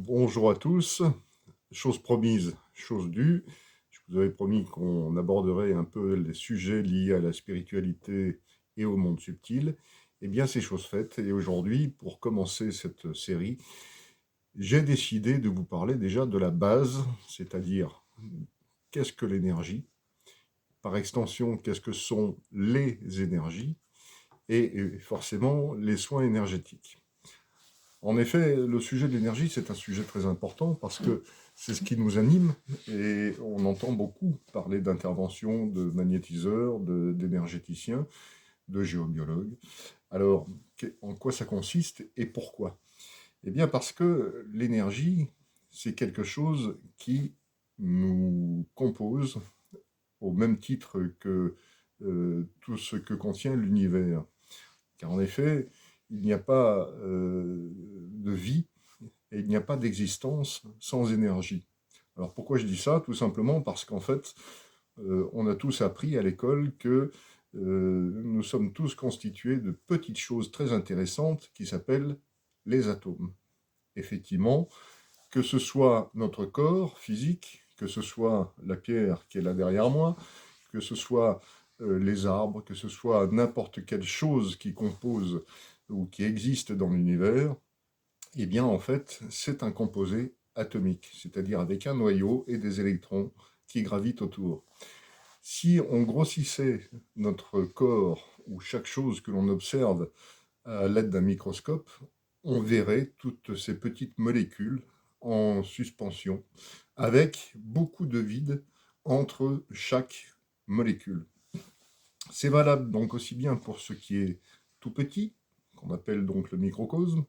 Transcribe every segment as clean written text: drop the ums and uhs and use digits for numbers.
Bonjour à tous, chose promise, chose due. Je vous avais promis qu'on aborderait un peu les sujets liés à la spiritualité et au monde subtil. Eh bien, c'est chose faite. Et aujourd'hui, pour commencer cette série, j'ai décidé de vous parler déjà de la base, c'est-à-dire qu'est-ce que l'énergie, par extension, qu'est-ce que sont les énergies, et forcément les soins énergétiques. En effet, le sujet de l'énergie, c'est un sujet très important parce que c'est ce qui nous anime et on entend beaucoup parler d'interventions de magnétiseurs, d'énergéticiens, de géobiologues. Alors, en quoi ça consiste et pourquoi? Eh bien parce que l'énergie, c'est quelque chose qui nous compose au même titre que tout ce que contient l'univers. Car en effet, il n'y a pas de vie et il n'y a pas d'existence sans énergie. Alors pourquoi je dis ça? Tout simplement parce qu'en fait, on a tous appris à l'école que nous sommes tous constitués de petites choses très intéressantes qui s'appellent les atomes. Effectivement, que ce soit notre corps physique, que ce soit la pierre qui est là derrière moi, que ce soit les arbres, que ce soit n'importe quelle chose qui compose ou qui existe dans l'univers, eh bien, en fait, c'est un composé atomique, c'est-à-dire avec un noyau et des électrons qui gravitent autour. Si on grossissait notre corps ou chaque chose que l'on observe à l'aide d'un microscope, on verrait toutes ces petites molécules en suspension, avec beaucoup de vide entre chaque molécule. C'est valable donc aussi bien pour ce qui est tout petit, qu'on appelle donc le microcosme,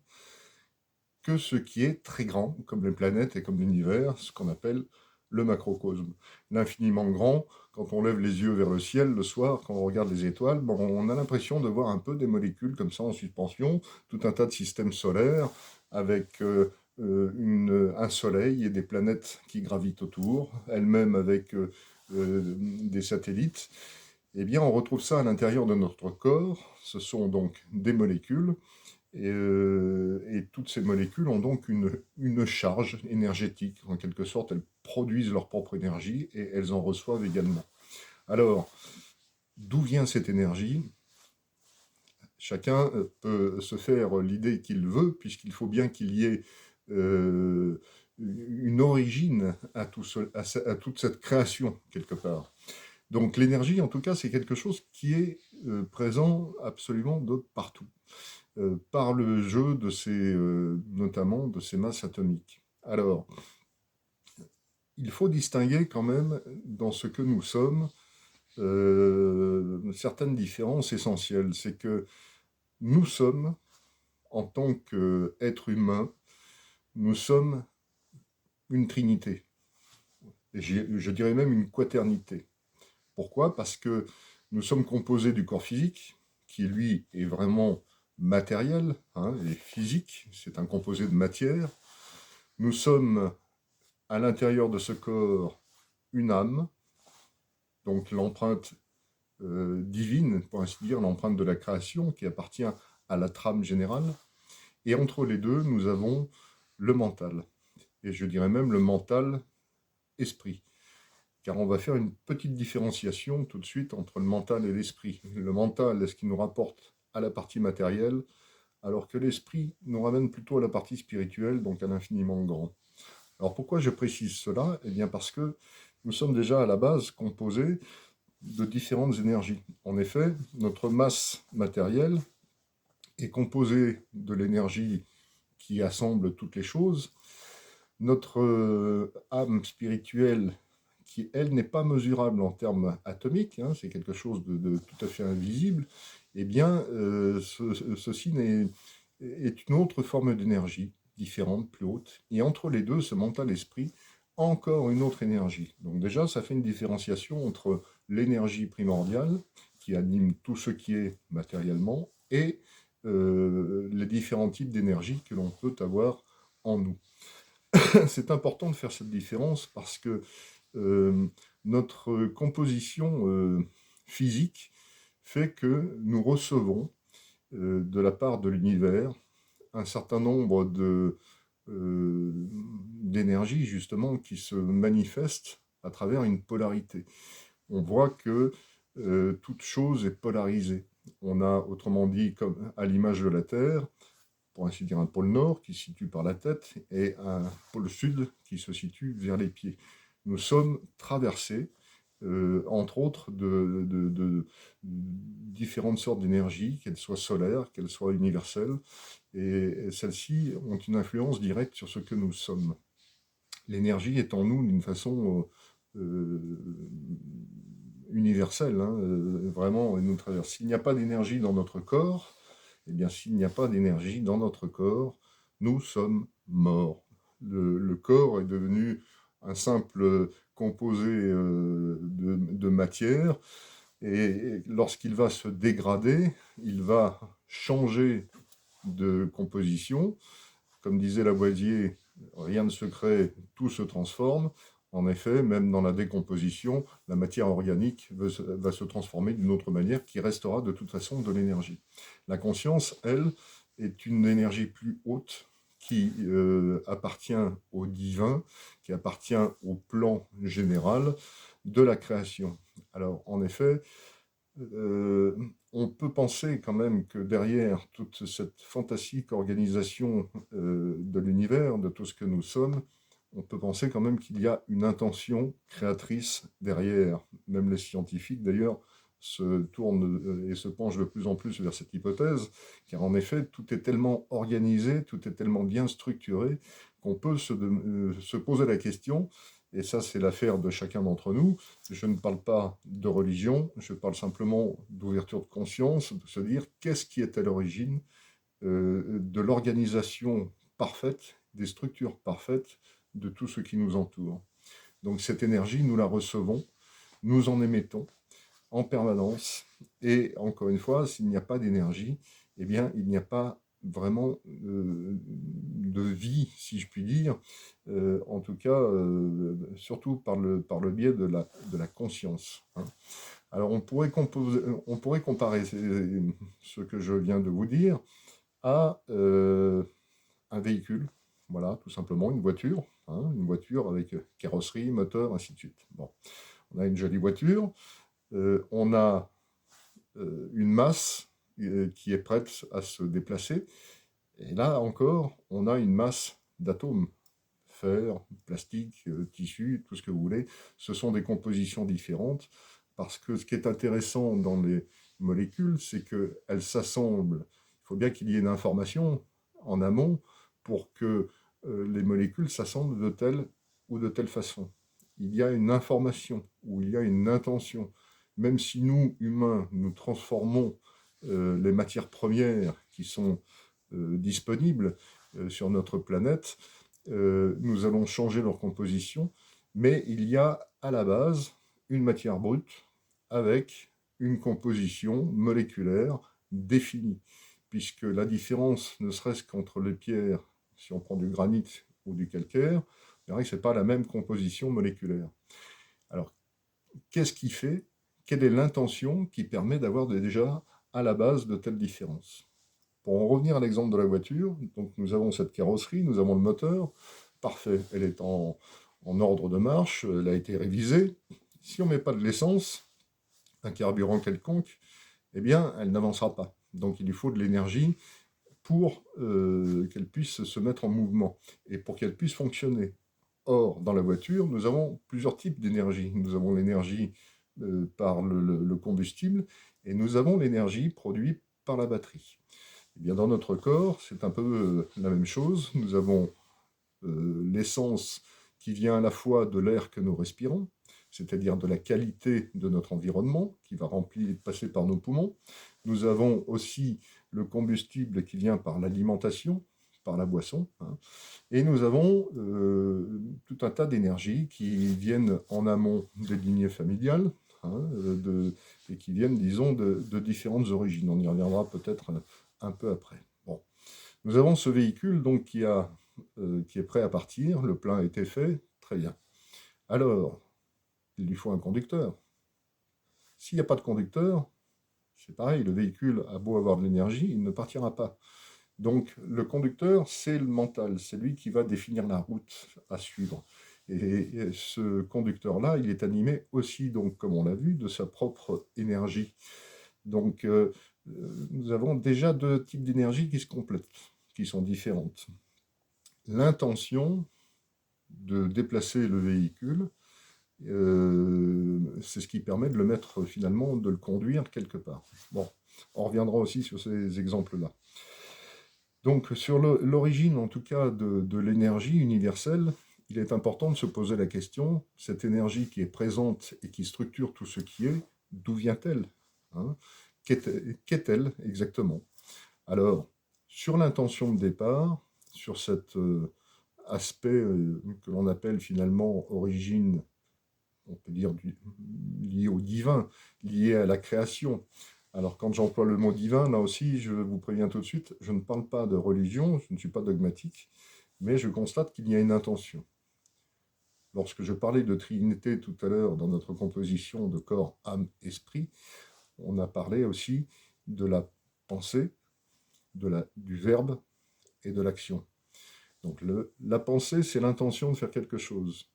que ce qui est très grand, comme les planètes et comme l'univers, ce qu'on appelle le macrocosme. L'infiniment grand, quand on lève les yeux vers le ciel le soir, quand on regarde les étoiles, bon, on a l'impression de voir un peu des molécules comme ça en suspension, tout un tas de systèmes solaires avec un soleil et des planètes qui gravitent autour, elles-mêmes avec des satellites. Eh bien, on retrouve ça à l'intérieur de notre corps. Ce sont donc des molécules et toutes ces molécules ont donc une charge énergétique. En quelque sorte, elles produisent leur propre énergie et elles en reçoivent également. Alors, d'où vient cette énergie? Chacun peut se faire l'idée qu'il veut, puisqu'il faut bien qu'il y ait une origine à toute cette création, quelque part. Donc l'énergie, en tout cas, c'est quelque chose qui est présent absolument de partout. Par le jeu de notamment de ces masses atomiques. Alors, il faut distinguer quand même dans ce que nous sommes certaines différences essentielles. C'est que nous sommes, en tant qu'êtres humains, nous sommes une trinité. Et je dirais même une quaternité. Pourquoi? Parce que nous sommes composés du corps physique, qui lui est vraiment matériel, hein, et physique, c'est un composé de matière. Nous sommes à l'intérieur de ce corps une âme, donc l'empreinte divine, pour ainsi dire, l'empreinte de la création qui appartient à la trame générale. Et entre les deux, nous avons le mental. Et je dirais même le mental esprit. Car on va faire une petite différenciation tout de suite entre le mental et l'esprit. Le mental est ce qui nous rapporte à la partie matérielle, alors que l'esprit nous ramène plutôt à la partie spirituelle, donc à l'infiniment grand. Alors pourquoi je précise cela? Eh bien parce que nous sommes déjà à la base composés de différentes énergies. En effet, notre masse matérielle est composée de l'énergie qui assemble toutes les choses. Notre âme spirituelle, qui elle n'est pas mesurable en termes atomiques, hein, c'est quelque chose de tout à fait invisible, eh bien ceci est une autre forme d'énergie, différente, plus haute. Et entre les deux, ce mental-esprit, encore une autre énergie. Donc déjà, ça fait une différenciation entre l'énergie primordiale, qui anime tout ce qui est matériellement, et les différents types d'énergie que l'on peut avoir en nous. C'est important de faire cette différence parce que notre composition physique fait que nous recevons de la part de l'univers un certain nombre d'énergie, justement, qui se manifeste à travers une polarité. On voit que toute chose est polarisée. On a, autrement dit, comme à l'image de la Terre, pour ainsi dire, un pôle nord qui se situe par la tête et un pôle sud qui se situe vers les pieds. Nous sommes traversés, entre autres, de différentes sortes d'énergie, qu'elles soient solaires, qu'elles soient universelles, et celles-ci ont une influence directe sur ce que nous sommes. L'énergie est en nous d'une façon universelle, hein, vraiment, elle nous traverse. S'il n'y a pas d'énergie dans notre corps, eh bien, s'il n'y a pas d'énergie dans notre corps, nous sommes morts. Le corps est devenu un simple composé de matière, et lorsqu'il va se dégrader, il va changer de composition. Comme disait Lavoisier, rien ne se crée, tout se transforme. En effet, même dans la décomposition, la matière organique va se transformer d'une autre manière qui restera de toute façon de l'énergie. La conscience, elle, est une énergie plus haute qui appartient au divin, qui appartient au plan général de la création. Alors, en effet, on peut penser quand même que derrière toute cette fantastique organisation de l'univers, de tout ce que nous sommes, on peut penser quand même qu'il y a une intention créatrice derrière. Même les scientifiques, d'ailleurs, se tournent et se penchent de plus en plus vers cette hypothèse, car en effet, tout est tellement organisé, tout est tellement bien structuré, qu'on peut se poser la question, et ça c'est l'affaire de chacun d'entre nous. Je ne parle pas de religion, je parle simplement d'ouverture de conscience, de se dire qu'est-ce qui est à l'origine de l'organisation parfaite, des structures parfaites de tout ce qui nous entoure. Donc cette énergie, nous la recevons, nous en émettons en permanence, et encore une fois, s'il n'y a pas d'énergie, eh bien il n'y a pas vraiment de vie, si je puis dire, en tout cas, surtout par le biais de la conscience, hein. Alors on pourrait comparer ce que je viens de vous dire à un véhicule, voilà, tout simplement une voiture, hein, une voiture avec carrosserie, moteur, ainsi de suite. Bon, on a une jolie voiture, on a une masse qui est prête à se déplacer, et là encore, on a une masse d'atomes, fer, plastique, tissu, tout ce que vous voulez. Ce sont des compositions différentes, parce que ce qui est intéressant dans les molécules, c'est qu'elles s'assemblent. Il faut bien qu'il y ait une information en amont pour que les molécules s'assemblent de telle ou de telle façon. Il y a une information, ou il y a une intention. Même si nous, humains, nous transformons les matières premières qui sont disponibles sur notre planète, nous allons changer leur composition, mais il y a à la base une matière brute avec une composition moléculaire définie, puisque la différence, ne serait-ce qu'entre les pierres, si on prend du granit ou du calcaire, vous verrez que ce n'est pas la même composition moléculaire. Alors, qu'est-ce qui fait, quelle est l'intention qui permet d'avoir déjà à la base de telles différences? Pour en revenir à l'exemple de la voiture, donc nous avons cette carrosserie, nous avons le moteur, parfait, elle est en ordre de marche, elle a été révisée. Si on ne met pas de l'essence, un carburant quelconque, eh bien, elle n'avancera pas. Donc il lui faut de l'énergie pour qu'elle puisse se mettre en mouvement et pour qu'elle puisse fonctionner. Or, dans la voiture, nous avons plusieurs types d'énergie. Nous avons l'énergie par le combustible et nous avons l'énergie produite par la batterie. Eh bien, dans notre corps, c'est un peu la même chose. Nous avons l'essence qui vient à la fois de l'air que nous respirons, c'est-à-dire de la qualité de notre environnement, qui va passer par nos poumons. Nous avons aussi le combustible qui vient par l'alimentation, par la boisson, hein. Et nous avons tout un tas d'énergies qui viennent en amont des lignées familiales, hein, et qui viennent, disons, de différentes origines. On y reviendra peut-être un peu après. Bon. Nous avons ce véhicule donc qui est prêt à partir, le plein a été fait, très bien. Alors, il lui faut un conducteur. S'il n'y a pas de conducteur, c'est pareil, le véhicule a beau avoir de l'énergie, il ne partira pas. Donc le conducteur, c'est le mental, c'est lui qui va définir la route à suivre. Et ce conducteur-là, il est animé aussi, donc, comme on l'a vu, de sa propre énergie. Donc nous avons déjà deux types d'énergie qui se complètent, qui sont différentes. L'intention de déplacer le véhicule, c'est ce qui permet de le mettre finalement, de le conduire quelque part. Bon, on reviendra aussi sur ces exemples-là. Donc sur l'origine en tout cas de l'énergie universelle, il est important de se poser la question, cette énergie qui est présente et qui structure tout ce qui est, d'où vient-elle, hein? Qu'est-elle exactement? Alors, sur l'intention de départ, sur cet aspect que l'on appelle finalement origine, on peut dire lié au divin, lié à la création. Alors quand j'emploie le mot divin, là aussi, je vous préviens tout de suite, je ne parle pas de religion, je ne suis pas dogmatique, mais je constate qu'il y a une intention. Lorsque je parlais de Trinité tout à l'heure dans notre composition de corps, âme, esprit, on a parlé aussi de la pensée, du verbe et de l'action. Donc la pensée, c'est l'intention de faire quelque chose.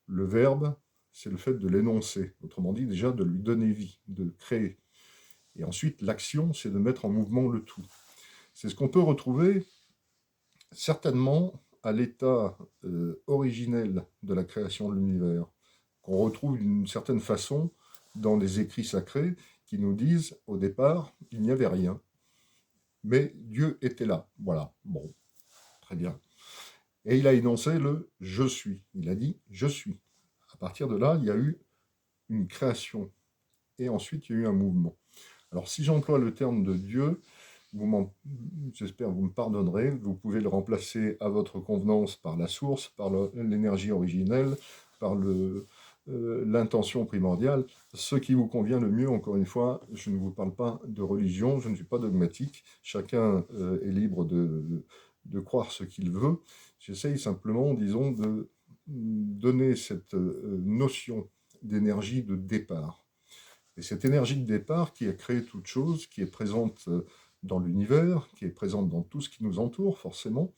Le verbe, c'est le fait de l'énoncer, autrement dit déjà de lui donner vie, de créer. Et ensuite, l'action, c'est de mettre en mouvement le tout. C'est ce qu'on peut retrouver certainement à l'état originel de la création de l'univers, qu'on retrouve d'une certaine façon dans les écrits sacrés qui nous disent, au départ, il n'y avait rien, mais Dieu était là. Voilà, bon, très bien. Et il a énoncé le « je suis ». Il a dit « je suis ». À partir de là, il y a eu une création, et ensuite il y a eu un mouvement. Alors si j'emploie le terme de Dieu, j'espère que vous me pardonnerez, vous pouvez le remplacer à votre convenance par la source, par l'énergie originelle, par l'intention primordiale, ce qui vous convient le mieux. Encore une fois, je ne vous parle pas de religion, je ne suis pas dogmatique, chacun est libre de croire ce qu'il veut. J'essaye simplement, disons, de donner cette notion d'énergie de départ. Et cette énergie de départ qui a créé toute chose, qui est présente dans l'univers, qui est présente dans tout ce qui nous entoure, forcément,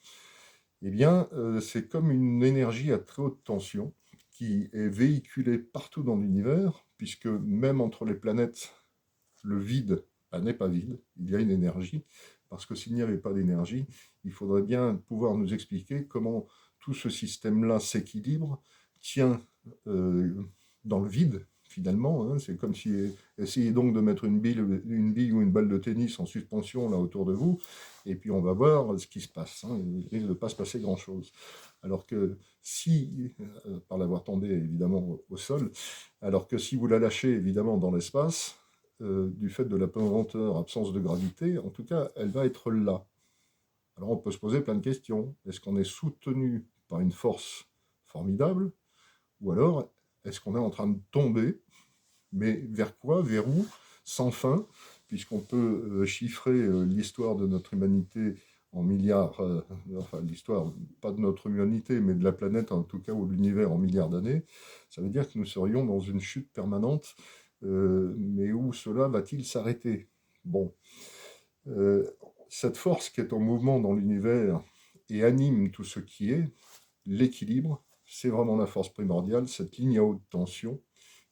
eh bien, c'est comme une énergie à très haute tension qui est véhiculée partout dans l'univers, puisque même entre les planètes, le vide n'est pas vide, il y a une énergie, parce que s'il n'y avait pas d'énergie, il faudrait bien pouvoir nous expliquer comment tout ce système-là s'équilibre, tient dans le vide, finalement, hein. C'est comme si, essayez donc de mettre une bille ou une balle de tennis en suspension là autour de vous, et puis on va voir ce qui se passe, hein. Il risque de ne pas se passer grand-chose. Alors que si, par l'avoir tombée évidemment au sol, alors que si vous la lâchez évidemment dans l'espace, du fait de la pesanteur, absence de gravité, en tout cas, elle va être là. Alors on peut se poser plein de questions. Est-ce qu'on est soutenu par une force formidable, ou alors est-ce qu'on est en train de tomber, mais vers quoi, vers où, sans fin, puisqu'on peut chiffrer l'histoire de notre humanité en milliards, enfin l'histoire, pas de notre humanité, mais de la planète en tout cas, ou de l'univers en milliards d'années, ça veut dire que nous serions dans une chute permanente, mais où cela va-t-il s'arrêter? Bon, cette force qui est en mouvement dans l'univers et anime tout ce qui est, l'équilibre, c'est vraiment la force primordiale, cette ligne à haute tension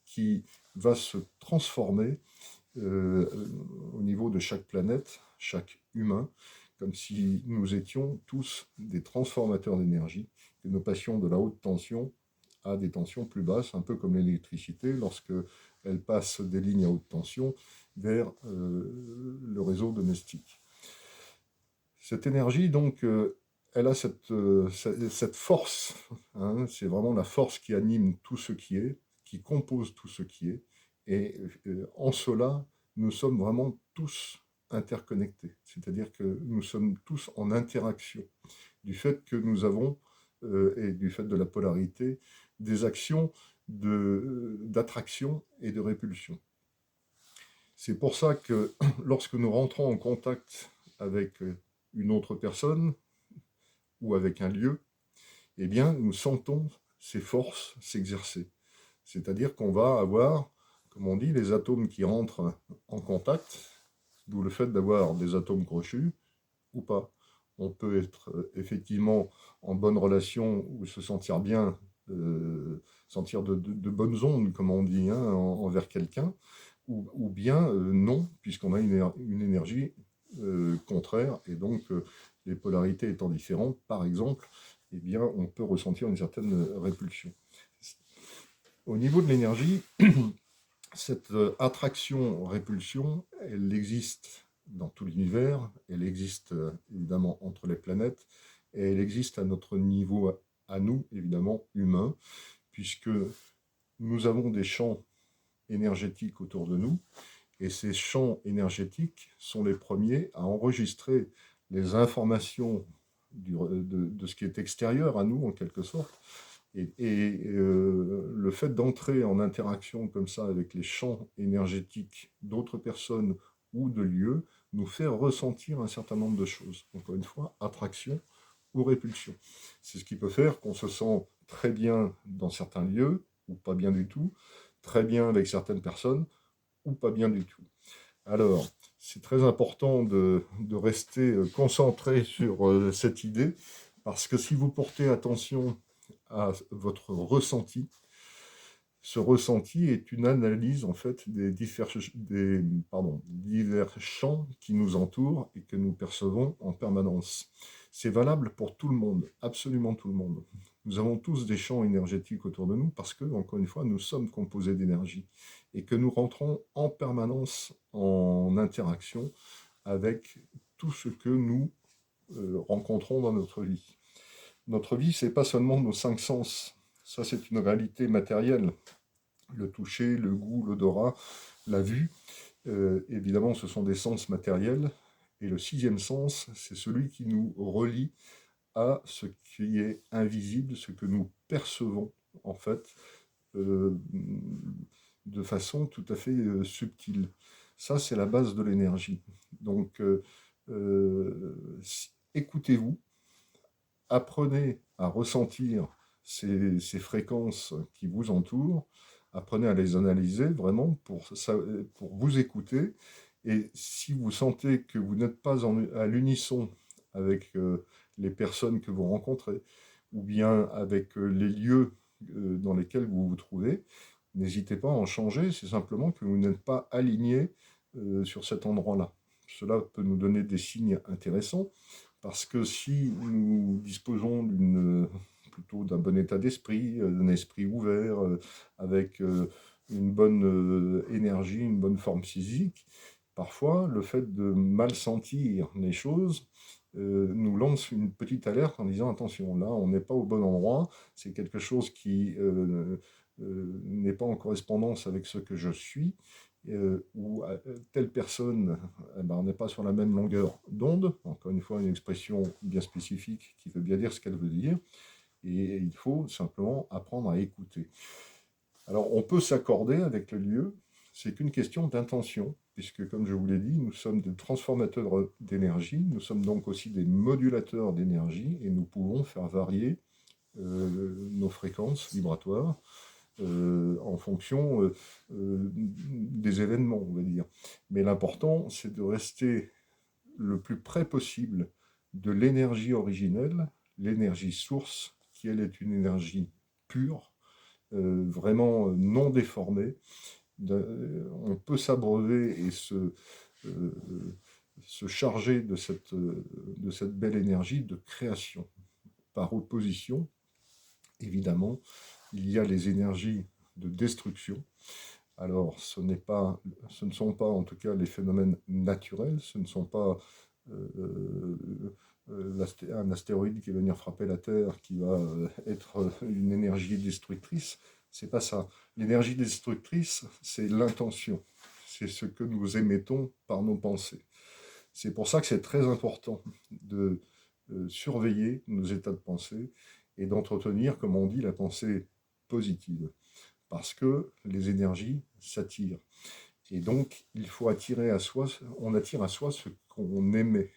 qui va se transformer au niveau de chaque planète, chaque humain, comme si nous étions tous des transformateurs d'énergie, que nous passions de la haute tension à des tensions plus basses, un peu comme l'électricité, lorsque elle passe des lignes à haute tension vers le réseau domestique. Cette énergie, donc, elle a cette force, hein, c'est vraiment la force qui anime tout ce qui est, qui compose tout ce qui est, et en cela, nous sommes vraiment tous interconnectés, c'est-à-dire que nous sommes tous en interaction, du fait que nous avons, et du fait de la polarité, des actions d'attraction et de répulsion. C'est pour ça que lorsque nous rentrons en contact avec une autre personne ou avec un lieu, eh bien, nous sentons ces forces s'exercer. C'est-à-dire qu'on va avoir, comme on dit, les atomes qui rentrent en contact, d'où le fait d'avoir des atomes crochus, ou pas. On peut être effectivement en bonne relation ou se sentir bien, sentir de bonnes ondes, comme on dit, hein, envers quelqu'un, ou bien non, puisqu'on a une énergie contraire, et donc les polarités étant différentes, par exemple, eh bien, on peut ressentir une certaine répulsion. Au niveau de l'énergie, cette attraction-répulsion, elle existe dans tout l'univers, elle existe évidemment entre les planètes, et elle existe à notre niveau, à nous, évidemment, humains, puisque nous avons des champs énergétiques autour de nous, et ces champs énergétiques sont les premiers à enregistrer les informations de ce qui est extérieur à nous, en quelque sorte. Le fait d'entrer en interaction comme ça avec les champs énergétiques d'autres personnes ou de lieux nous fait ressentir un certain nombre de choses. Encore une fois, attraction ou répulsion. C'est ce qui peut faire qu'on se sent très bien dans certains lieux, ou pas bien du tout, très bien avec certaines personnes, ou pas bien du tout. Alors, c'est très important de rester concentré sur cette idée, parce que si vous portez attention à votre ressenti, ce ressenti est une analyse en fait des divers champs qui nous entourent et que nous percevons en permanence. C'est valable pour tout le monde, absolument tout le monde. Nous avons tous des champs énergétiques autour de nous parce que, encore une fois, nous sommes composés d'énergie et que nous rentrons en permanence en interaction avec tout ce que nous rencontrons dans notre vie. Notre vie, c'est pas seulement nos 5 sens. Ça, c'est une réalité matérielle. Le toucher, le goût, l'odorat, la vue. Évidemment, ce sont des sens matériels. Et le 6e sens, c'est celui qui nous relie à ce qui est invisible, ce que nous percevons, en fait, de façon tout à fait subtile. Ça, c'est la base de l'énergie. Donc, écoutez-vous, apprenez à ressentir ces fréquences qui vous entourent, apprenez à les analyser vraiment pour vous écouter. Et si vous sentez que vous n'êtes pas à l'unisson avec les personnes que vous rencontrez, ou bien avec les lieux dans lesquels vous vous trouvez, n'hésitez pas à en changer, c'est simplement que vous n'êtes pas aligné sur cet endroit-là. Cela peut nous donner des signes intéressants, parce que si nous disposons plutôt d'un bon état d'esprit, d'un esprit ouvert, avec une bonne énergie, une bonne forme physique, parfois le fait de mal sentir les choses nous lance une petite alerte en disant attention, là on n'est pas au bon endroit, c'est quelque chose qui n'est pas en correspondance avec ce que je suis, ou telle personne, on n'est pas sur la même longueur d'onde, encore une fois une expression bien spécifique qui veut bien dire ce qu'elle veut dire, et il faut simplement apprendre à écouter. Alors on peut s'accorder avec le lieu, c'est qu'une question d'intention, puisque comme je vous l'ai dit, nous sommes des transformateurs d'énergie, nous sommes donc aussi des modulateurs d'énergie, et nous pouvons faire varier nos fréquences vibratoires en fonction des événements, on va dire. Mais l'important, c'est de rester le plus près possible de l'énergie originelle, l'énergie source, qui elle est une énergie pure, vraiment non déformée. On peut s'abreuver et se charger de cette belle énergie de création. Par opposition, évidemment, il y a les énergies de destruction. Alors, ce ne sont pas en tout cas les phénomènes naturels, ce ne sont pas un astéroïde qui va venir frapper la Terre, qui va être une énergie destructrice. C'est pas ça. L'énergie destructrice, c'est l'intention. C'est ce que nous émettons par nos pensées. C'est pour ça que c'est très important de surveiller nos états de pensée et d'entretenir, comme on dit, la pensée positive. Parce que les énergies s'attirent. Et donc, il faut attirer à soi, on attire à soi ce qu'on émet.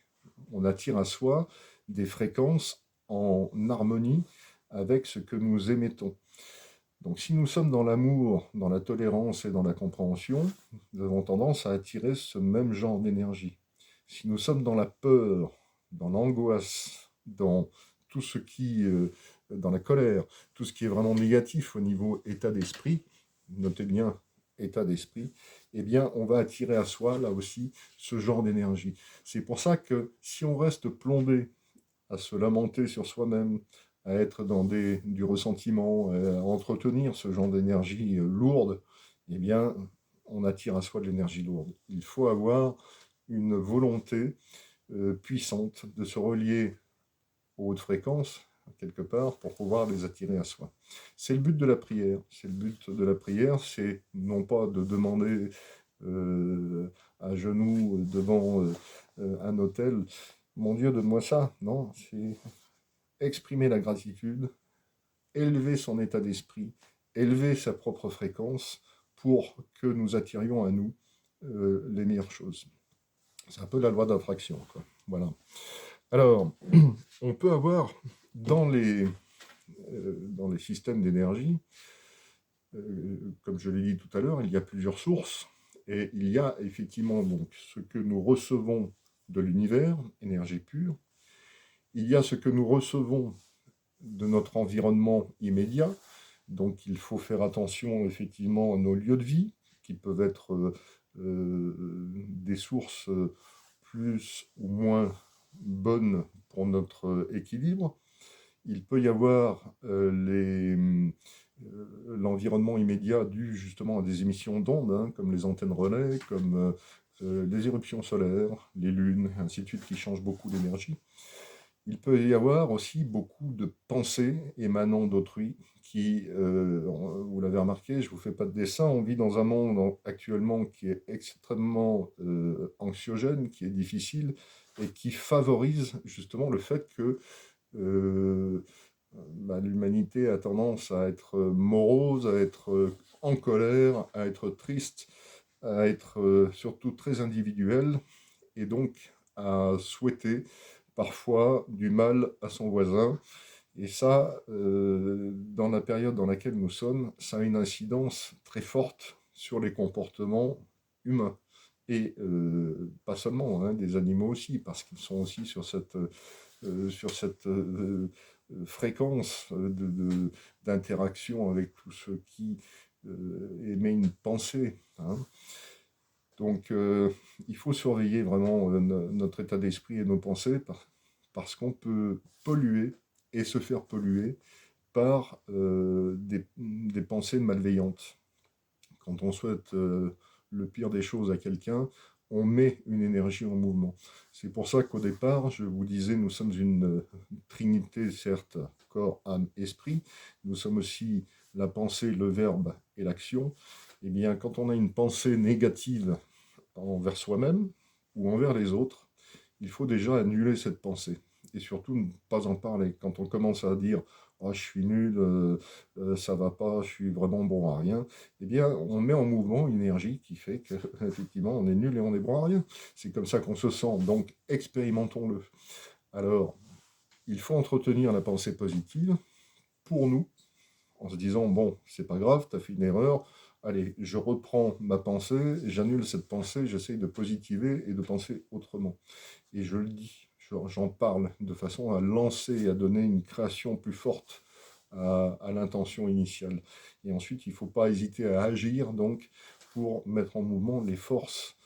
On attire à soi des fréquences en harmonie avec ce que nous émettons. Donc, si nous sommes dans l'amour, dans la tolérance et dans la compréhension, nous avons tendance à attirer ce même genre d'énergie. Si nous sommes dans la peur, dans l'angoisse, dans tout ce qui, dans la colère, tout ce qui est vraiment négatif au niveau état d'esprit, notez bien état d'esprit, eh bien, on va attirer à soi, là aussi, ce genre d'énergie. C'est pour ça que si on reste plombé à se lamenter sur soi-même, à être dans du ressentiment, à entretenir ce genre d'énergie lourde, eh bien, on attire à soi de l'énergie lourde. Il faut avoir une volonté puissante de se relier aux hautes fréquences, quelque part, pour pouvoir les attirer à soi. C'est le but de la prière. C'est le but de la prière, c'est non pas de demander à genoux devant un autel, mon Dieu, donne-moi ça. Non, c'est exprimer la gratitude, élever son état d'esprit, élever sa propre fréquence pour que nous attirions à nous les meilleures choses. C'est un peu la loi d'attraction, quoi. Voilà. Alors, on peut avoir dans les systèmes d'énergie, comme je l'ai dit tout à l'heure, il y a plusieurs sources, et il y a effectivement donc ce que nous recevons de l'univers, énergie pure, il y a ce que nous recevons de notre environnement immédiat, donc il faut faire attention effectivement à nos lieux de vie, qui peuvent être des sources plus ou moins bonnes pour notre équilibre. Il peut y avoir l'environnement immédiat dû justement à des émissions d'ondes, hein, comme les antennes relais, comme les éruptions solaires, les lunes, et ainsi de suite, qui changent beaucoup d'énergie. Il peut y avoir aussi beaucoup de pensées émanant d'autrui qui, vous l'avez remarqué, je ne vous fais pas de dessin, on vit dans un monde actuellement qui est extrêmement anxiogène, qui est difficile et qui favorise justement le fait que l'humanité a tendance à être morose, à être en colère, à être triste, à être surtout très individuelle et donc à souhaiter parfois du mal à son voisin. Et ça, dans la période dans laquelle nous sommes, ça a une incidence très forte sur les comportements humains. Et pas seulement, hein, des animaux aussi, parce qu'ils sont aussi sur cette fréquence d'interaction avec tout ce qui émet une pensée. Hein. Donc, il faut surveiller vraiment notre état d'esprit et nos pensées parce qu'on peut polluer et se faire polluer par des pensées malveillantes. Quand on souhaite le pire des choses à quelqu'un, on met une énergie en mouvement. C'est pour ça qu'au départ, je vous disais, nous sommes une trinité, certes, corps, âme, esprit. Nous sommes aussi la pensée, le verbe et l'action. Eh bien, quand on a une pensée négative envers soi-même ou envers les autres, il faut déjà annuler cette pensée et surtout ne pas en parler. Quand on commence à dire oh, je suis nul, ça va pas, je suis vraiment bon à rien, eh bien, on met en mouvement une énergie qui fait qu'effectivement, on est nul et on est bon à rien. C'est comme ça qu'on se sent, donc expérimentons-le. Alors, il faut entretenir la pensée positive pour nous, en se disant bon, c'est pas grave, tu as fait une erreur, allez, je reprends ma pensée, j'annule cette pensée, j'essaye de positiver et de penser autrement. Et je le dis, j'en parle de façon à lancer et à donner une création plus forte à l'intention initiale. Et ensuite, il ne faut pas hésiter à agir donc pour mettre en mouvement les forces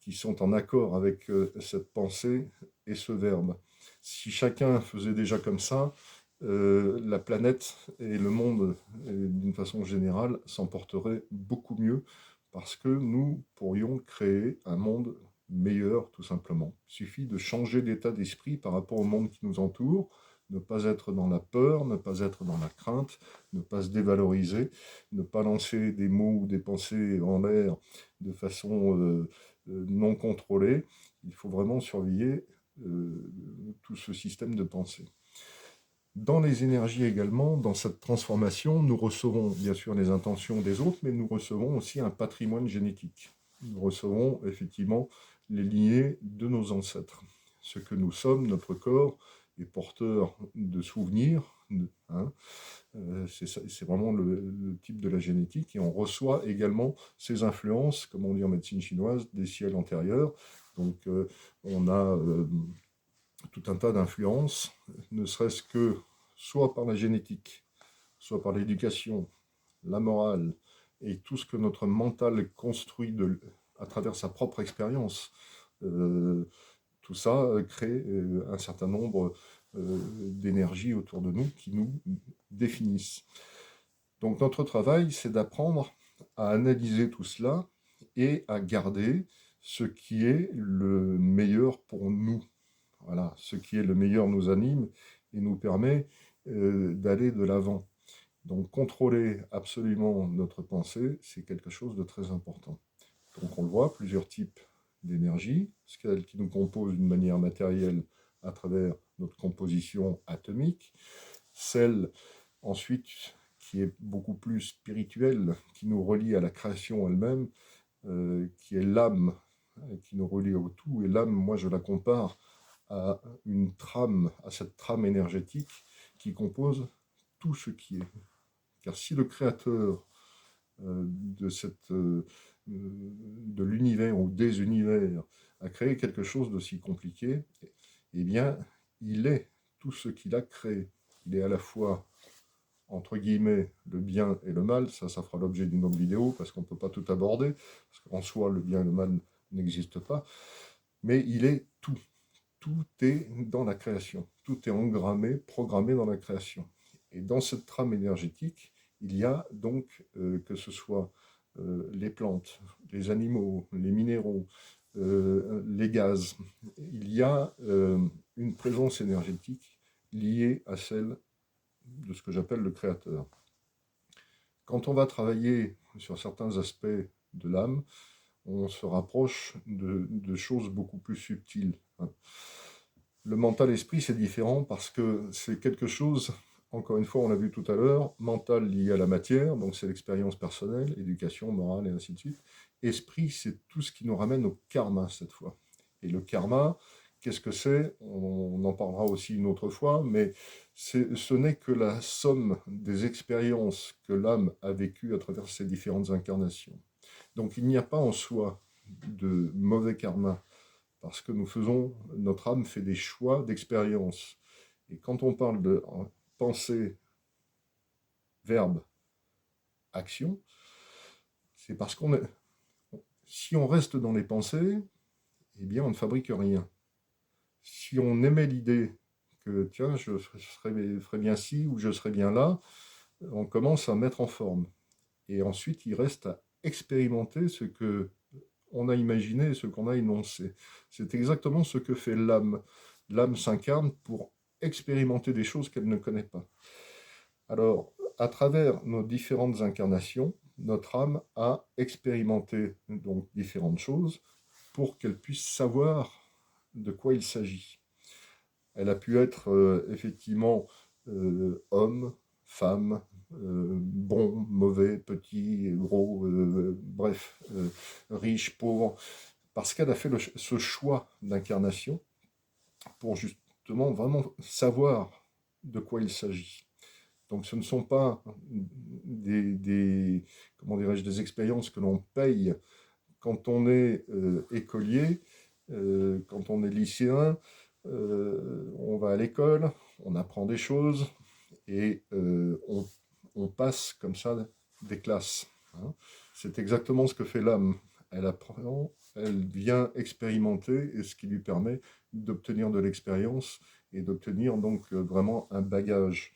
qui sont en accord avec cette pensée et ce verbe. Si chacun faisait déjà comme ça, la planète et le monde, d'une façon générale, s'en porteraient beaucoup mieux parce que nous pourrions créer un monde meilleur, tout simplement. Il suffit de changer d'état d'esprit par rapport au monde qui nous entoure, ne pas être dans la peur, ne pas être dans la crainte, ne pas se dévaloriser, ne pas lancer des mots ou des pensées en l'air de façon non contrôlée. Il faut vraiment surveiller tout ce système de pensée. Dans les énergies également, dans cette transformation, nous recevons bien sûr les intentions des autres, mais nous recevons aussi un patrimoine génétique. Nous recevons effectivement les lignées de nos ancêtres. Ce que nous sommes, notre corps, est porteur de souvenirs, hein, c'est vraiment le type de la génétique, et on reçoit également ces influences, comme on dit en médecine chinoise, des ciels antérieurs, Donc on a tout un tas d'influences, ne serait-ce que soit par la génétique, soit par l'éducation, la morale, et tout ce que notre mental construit à travers sa propre expérience. Tout ça crée un certain nombre d'énergies autour de nous qui nous définissent. Donc notre travail, c'est d'apprendre à analyser tout cela et à garder ce qui est le meilleur pour nous. Voilà, ce qui est le meilleur nous anime et nous permet d'aller de l'avant. Donc contrôler absolument notre pensée, c'est quelque chose de très important. Donc on le voit, plusieurs types d'énergie, celle qui nous compose d'une manière matérielle à travers notre composition atomique, celle ensuite qui est beaucoup plus spirituelle, qui nous relie à la création elle-même, qui est l'âme, qui nous relie au tout. Et l'âme, moi je la compare à une trame, à cette trame énergétique qui compose tout ce qui est. Car si le créateur de l'univers ou des univers a créé quelque chose d'aussi compliqué, eh bien, il est tout ce qu'il a créé. Il est à la fois, entre guillemets, le bien et le mal. Ça fera l'objet d'une autre vidéo, parce qu'on ne peut pas tout aborder, parce qu'en soi, le bien et le mal n'existent pas. Mais il est tout. Tout est dans la création. Tout est engrammé, programmé dans la création. Et dans cette trame énergétique, il y a donc, que ce soit les plantes, les animaux, les minéraux, les gaz, il y a une présence énergétique liée à celle de ce que j'appelle le créateur. Quand on va travailler sur certains aspects de l'âme, on se rapproche de choses beaucoup plus subtiles. Le mental-esprit, c'est différent parce que c'est quelque chose, encore une fois, on l'a vu tout à l'heure, mental lié à la matière, donc c'est l'expérience personnelle, éducation, morale et ainsi de suite. Esprit, c'est tout ce qui nous ramène au karma cette fois. Et le karma, qu'est-ce que c'est? On en parlera aussi une autre fois, mais ce n'est que la somme des expériences que l'âme a vécues à travers ses différentes incarnations. Donc il n'y a pas en soi de mauvais karma, parce que notre âme fait des choix d'expérience. Et quand on parle de pensée, verbe, action, c'est parce si on reste dans les pensées, eh bien on ne fabrique rien. Si on aimait l'idée que tiens, je ferais bien ci ou je serais bien là, on commence à mettre en forme. Et ensuite, il reste à expérimenter ce que on a imaginé et ce qu'on a énoncé. C'est exactement ce que fait l'âme. L'âme s'incarne pour expérimenter des choses qu'elle ne connaît pas. Alors, à travers nos différentes incarnations, notre âme a expérimenté donc différentes choses pour qu'elle puisse savoir de quoi il s'agit. Elle a pu être effectivement homme, femme, bon, mauvais, petit, gros, bref, riche, pauvre, parce qu'elle a fait ce choix d'incarnation pour justement vraiment savoir de quoi il s'agit. Donc ce ne sont pas comment dirais-je, des expériences que l'on paye quand on est écolier, quand on est lycéen, on va à l'école, on apprend des choses et on passe comme ça des classes. Hein. C'est exactement ce que fait l'âme. Elle apprend, elle vient expérimenter et ce qui lui permet d'obtenir de l'expérience et d'obtenir donc vraiment un bagage.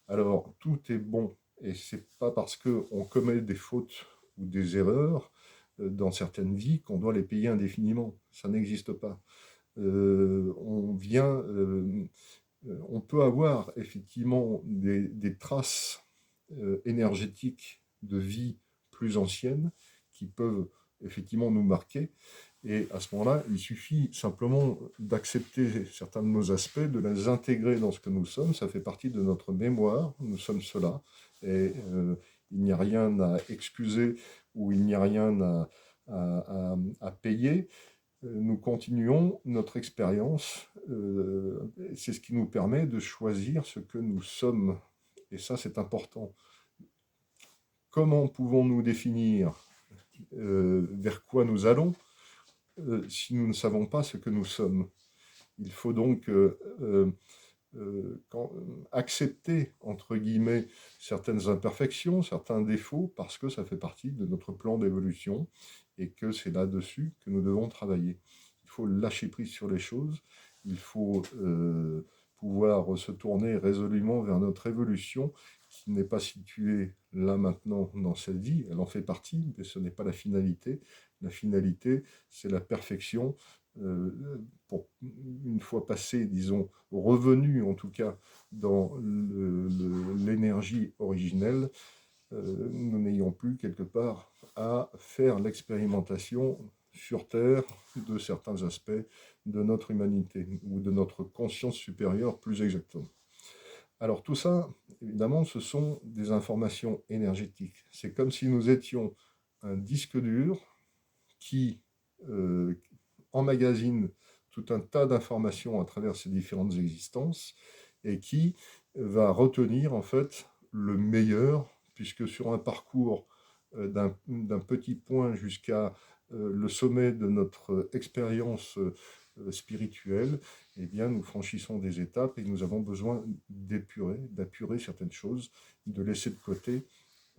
Alors tout est bon et c'est pas parce qu'on commet des fautes ou des erreurs dans certaines vies qu'on doit les payer indéfiniment. Ça n'existe pas. On peut avoir effectivement des traces énergétiques de vie plus anciennes qui peuvent effectivement nous marquer. Et à ce moment-là, il suffit simplement d'accepter certains de nos aspects, de les intégrer dans ce que nous sommes. Ça fait partie de notre mémoire. Nous sommes cela. Et il n'y a rien à excuser ou il n'y a rien à payer. Nous continuons notre expérience. C'est ce qui nous permet de choisir ce que nous sommes. Et ça, c'est important. Comment pouvons-nous définir vers quoi nous allons? si nous ne savons pas ce que nous sommes. Il faut donc accepter, entre guillemets, certaines imperfections, certains défauts, parce que ça fait partie de notre plan d'évolution et que c'est là-dessus que nous devons travailler. Il faut lâcher prise sur les choses, il faut pouvoir se tourner résolument vers notre évolution qui n'est pas située là maintenant dans cette vie, elle en fait partie, mais ce n'est pas la finalité. La finalité, c'est la perfection, pour une fois passé, disons, revenu en tout cas dans l'énergie originelle, nous n'ayons plus quelque part à faire l'expérimentation sur Terre de certains aspects de notre humanité, ou de notre conscience supérieure plus exactement. Alors tout ça, évidemment, ce sont des informations énergétiques. C'est comme si nous étions un disque dur qui emmagasine tout un tas d'informations à travers ces différentes existences et qui va retenir en fait le meilleur, puisque sur un parcours d'un petit point jusqu'à le sommet de notre expérience spirituelle, eh bien, nous franchissons des étapes et nous avons besoin d'apurer certaines choses, de laisser de côté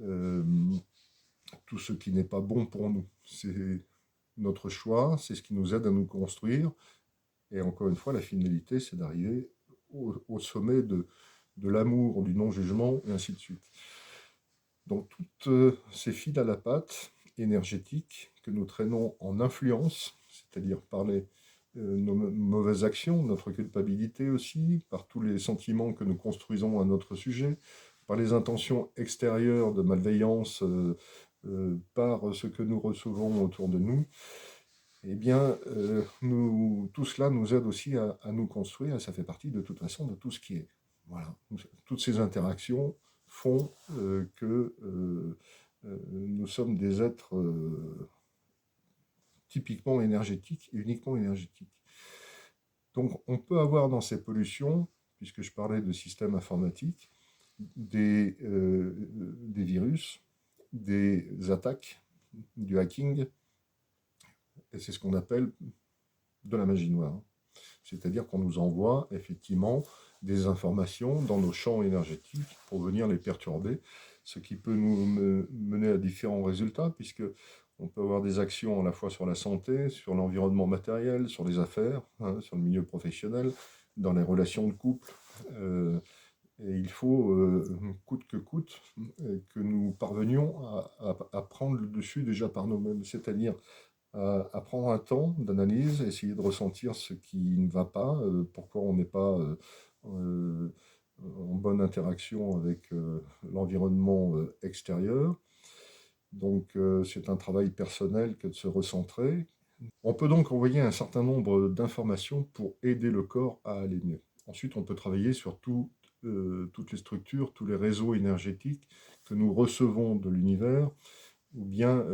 euh, tout ce qui n'est pas bon pour nous. C'est notre choix, c'est ce qui nous aide à nous construire. Et encore une fois, la finalité, c'est d'arriver au sommet de l'amour, du non-jugement, et ainsi de suite. Donc, toutes ces fils à la patte énergétiques que nous traînons en influence, c'est-à-dire par nos mauvaises actions, notre culpabilité aussi, par tous les sentiments que nous construisons à notre sujet, par les intentions extérieures de malveillance, par ce que nous recevons autour de nous, eh bien, tout cela nous aide aussi à nous construire, et ça fait partie de toute façon de tout ce qui est. Voilà. Toutes ces interactions font que nous sommes des êtres typiquement énergétiques et uniquement énergétiques. Donc, on peut avoir dans ces pollutions, puisque je parlais de systèmes informatiques, des virus, des attaques, du hacking, et c'est ce qu'on appelle de la magie noire. C'est-à-dire qu'on nous envoie effectivement des informations dans nos champs énergétiques pour venir les perturber, ce qui peut nous mener à différents résultats, puisque on peut avoir des actions à la fois sur la santé, sur l'environnement matériel, sur les affaires, hein, sur le milieu professionnel, dans les relations de couple. Et il faut, coûte que coûte, que nous parvenions à prendre le dessus déjà par nous-mêmes, c'est-à-dire à prendre un temps d'analyse, essayer de ressentir ce qui ne va pas, pourquoi on n'est pas en bonne interaction avec l'environnement extérieur. Donc c'est un travail personnel que de se recentrer. On peut donc envoyer un certain nombre d'informations pour aider le corps à aller mieux. Ensuite, on peut travailler sur toutes les structures, tous les réseaux énergétiques que nous recevons de l'univers, ou bien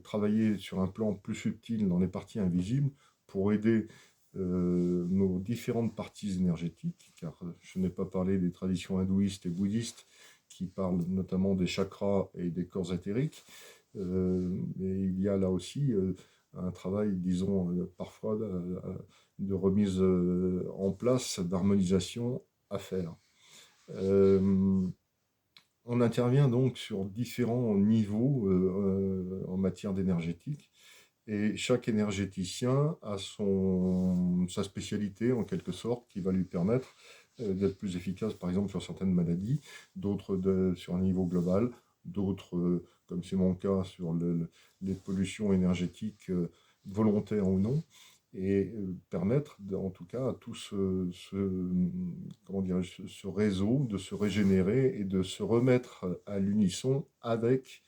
travailler sur un plan plus subtil dans les parties invisibles pour aider nos différentes parties énergétiques, car je n'ai pas parlé des traditions hindouistes et bouddhistes qui parlent notamment des chakras et des corps éthériques, mais il y a là aussi un travail, disons, parfois de remise en place, d'harmonisation à faire. On intervient donc sur différents niveaux en matière d'énergétique, et chaque énergéticien a sa spécialité en quelque sorte qui va lui permettre d'être plus efficace par exemple sur certaines maladies, d'autres sur un niveau global, d'autres, comme c'est mon cas, sur les pollutions énergétiques volontaires ou non, et permettre en tout cas à tout comment ce réseau de se régénérer et de se remettre à l'unisson avec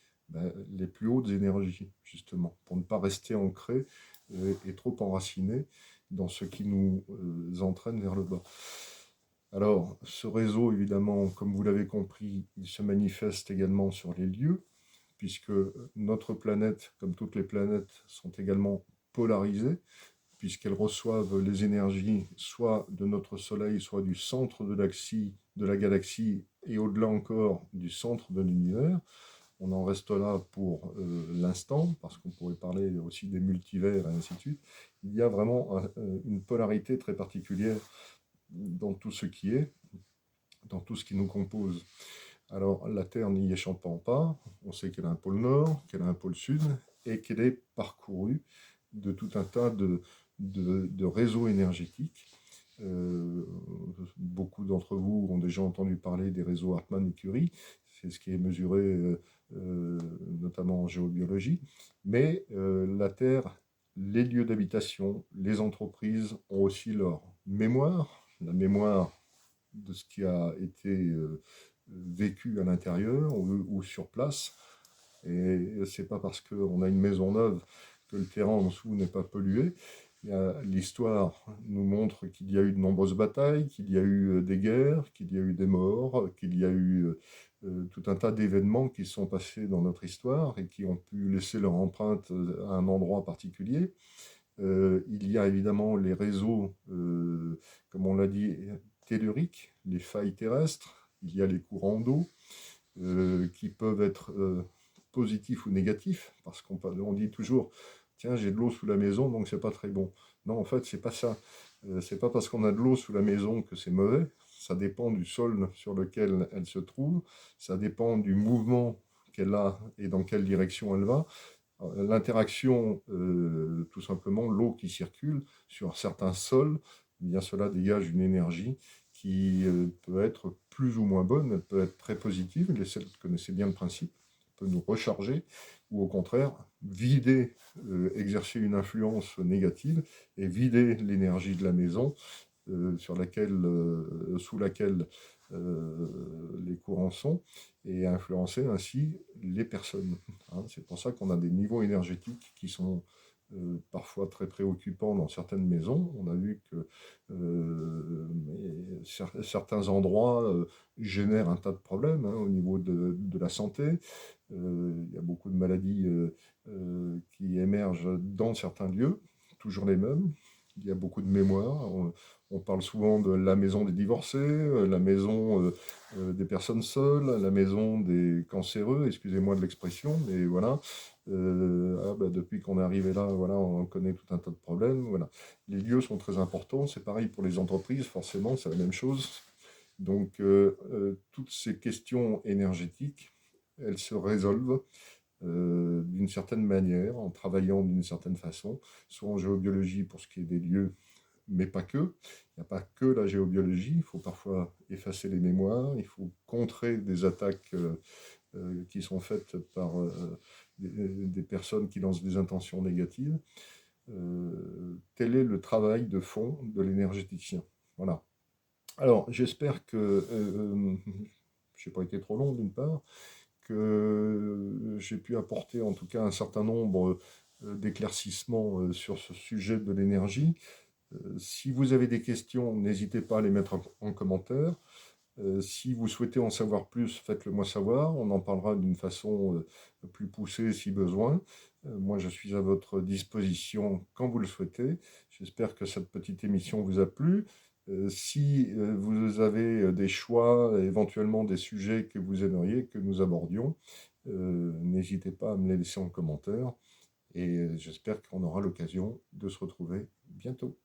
les plus hautes énergies, justement, pour ne pas rester ancré et trop enraciné dans ce qui nous entraîne vers le bas. Alors, ce réseau, évidemment, comme vous l'avez compris, il se manifeste également sur les lieux, puisque notre planète, comme toutes les planètes, sont également polarisées, puisqu'elles reçoivent les énergies soit de notre Soleil, soit du centre de la galaxie, et au-delà encore du centre de l'univers. On en reste là pour l'instant, parce qu'on pourrait parler aussi des multivers et ainsi de suite. Il y a vraiment une polarité très particulière dans tout ce qui est, dans tout ce qui nous compose. Alors, la Terre n'y échappant pas, on sait qu'elle a un pôle nord, qu'elle a un pôle sud, et qu'elle est parcourue de tout un tas de réseaux énergétiques. Beaucoup d'entre vous ont déjà entendu parler des réseaux Hartmann et Curie, c'est ce qui est mesuré notamment en géobiologie, mais la Terre, les lieux d'habitation, les entreprises ont aussi leur mémoire, la mémoire de ce qui a été vécu à l'intérieur ou sur place. Et c'est pas parce qu'on a une maison neuve que le terrain en dessous n'est pas pollué. L'histoire nous montre qu'il y a eu de nombreuses batailles, qu'il y a eu des guerres, qu'il y a eu des morts, qu'il y a eu tout un tas d'événements qui sont passés dans notre histoire et qui ont pu laisser leur empreinte à un endroit particulier. Il y a évidemment les réseaux, comme on l'a dit, telluriques, les failles terrestres. Il y a les courants d'eau qui peuvent être positifs ou négatifs, parce qu'on dit toujours, tiens, j'ai de l'eau sous la maison, donc c'est pas très bon. Non, en fait, c'est pas ça. C'est pas parce qu'on a de l'eau sous la maison que c'est mauvais. Ça dépend du sol sur lequel elle se trouve. Ça dépend du mouvement qu'elle a et dans quelle direction elle va. L'interaction, tout simplement, l'eau qui circule sur certains sols, eh bien cela dégage une énergie qui peut être plus ou moins bonne, elle peut être très positive, les celles connaissaient bien le principe, peut nous recharger, ou au contraire, vider, exercer une influence négative et vider l'énergie de la maison sous laquelle les courants sont, et influencer ainsi les personnes. Hein. C'est pour ça qu'on a des niveaux énergétiques qui sont parfois très préoccupants dans certaines maisons. On a vu que certains endroits génèrent un tas de problèmes hein, au niveau de la santé. Il y a beaucoup de maladies qui émergent dans certains lieux, toujours les mêmes. Il y a beaucoup de mémoire. On parle souvent de la maison des divorcés, la maison des personnes seules, la maison des cancéreux, excusez-moi de l'expression, mais voilà. Depuis qu'on est arrivé là, voilà, on connaît tout un tas de problèmes. Voilà. Les lieux sont très importants, c'est pareil pour les entreprises, forcément, c'est la même chose. Donc, toutes ces questions énergétiques, elles se résolvent d'une certaine manière, en travaillant d'une certaine façon, soit en géobiologie pour ce qui est des lieux, mais pas que. Il n'y a pas que la géobiologie, il faut parfois effacer les mémoires, il faut contrer des attaques qui sont faites par des personnes qui lancent des intentions négatives. Tel est le travail de fond de l'énergéticien. Voilà. Alors, j'espère que je n'ai pas été trop long d'une part, que j'ai pu apporter en tout cas un certain nombre d'éclaircissements sur ce sujet de l'énergie. Si vous avez des questions, n'hésitez pas à les mettre en commentaire. Si vous souhaitez en savoir plus, faites-le moi savoir. On en parlera d'une façon plus poussée si besoin. Moi, je suis à votre disposition quand vous le souhaitez. J'espère que cette petite émission vous a plu. Si vous avez des choix, éventuellement des sujets que vous aimeriez que nous abordions, n'hésitez pas à me les laisser en commentaire. Et j'espère qu'on aura l'occasion de se retrouver bientôt.